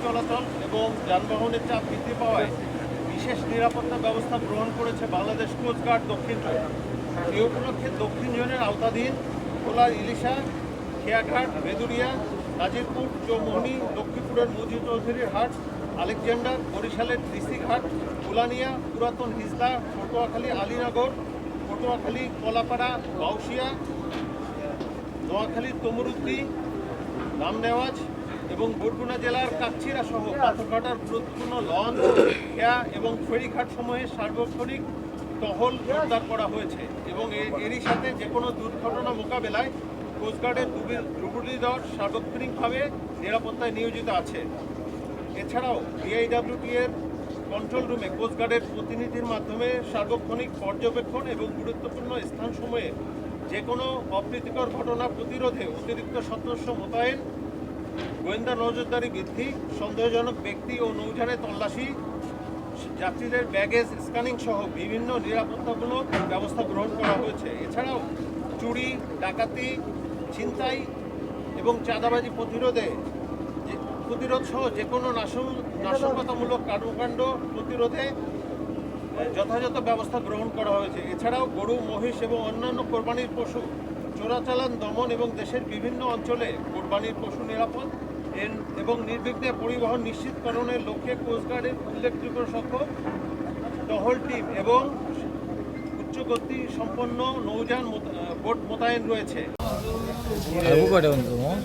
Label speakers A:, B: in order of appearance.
A: চলাচল এবং যানবাহনের চাপ বৃদ্ধি পাওয়ায় বিশেষ নিরাপত্তা ব্যবস্থা গ্রহণ করেছে বাংলাদেশ কোস্টগার্ড দক্ষিণ জোন। এই উপলক্ষে দক্ষিণ জোনের আওতাধীন ভোলার ইলিশা, খেয়াঘাট, বেদুরিয়া, নাজিরপুর, চৌমোহনী, লক্ষ্মীপুরের মুজি চৌধুরীর হাট, আলেকজান্ডার, বরিশালের ডিসি ঘাট, কুলানিয়া, পুরাতন হিজলা, পটুয়াখালী আলীনগর, পটুয়াখালী কলাপাড়া, বাউশিয়া, নোয়াখালীর তমরুদ্দি, রামনেওয়াজ এবং বরগুনা জেলার কাকচিরা সহ পাথরঘাটার গুরুত্বপূর্ণ লঞ্চ, খেয়া এবং ফেরিঘাট সমূহে সার্বক্ষণিক টহল জোরদার করা হয়েছে এবং এরই সাথে যে কোনো দুর্ঘটনা মোকাবেলায় কোস্টগার্ডের ডুবুরি দল সার্বক্ষণিকভাবে নিরাপত্তায় নিয়োজিত আছে। এছাড়াও ডিআইডব্লিউটি এর কন্ট্রোল রুমে কোস্টগার্ডের প্রতিনিধির মাধ্যমে সার্বক্ষণিক পর্যবেক্ষণ এবং গুরুত্বপূর্ণ স্থানসমূহে যে কোনো অপ্রীতিকর ঘটনা প্রতিরোধে অতিরিক্ত সদস্য মোতায়েন, গোয়েন্দা নজরদারি বৃদ্ধি, সন্দেহজনক ব্যক্তি ও নৌযানে তল্লাশি, যাত্রীদের ব্যাগেজ স্ক্যানিং সহ বিভিন্ন নিরাপত্তামূলক ব্যবস্থা গ্রহণ করা হয়েছে। এছাড়াও চুরি, ডাকাতি, ছিনতাই এবং চাঁদাবাজি প্রতিরোধ সহ যে কোনো নাশকতামূলক কর্মকাণ্ড প্রতিরোধে যথাযথ ব্যবস্থা গ্রহণ করা হয়েছে। এছাড়াও গরু, মহিষ এবং অন্যান্য কোরবানির পশু চোরাচালান দমন এবং দেশের বিভিন্ন অঞ্চলে কোরবানির পশু নিরাপদ এবং নির্বিঘ্নে পরিবহন নিশ্চিতকরণের লক্ষ্যে কোস্টগার্ডের উল্লেখযোগ্য সংখ্যক টহল টিম এবং উচ্চগতি সম্পন্ন নৌযান বোট মোতায়েন রয়েছে।
B: 알고 가려는 거.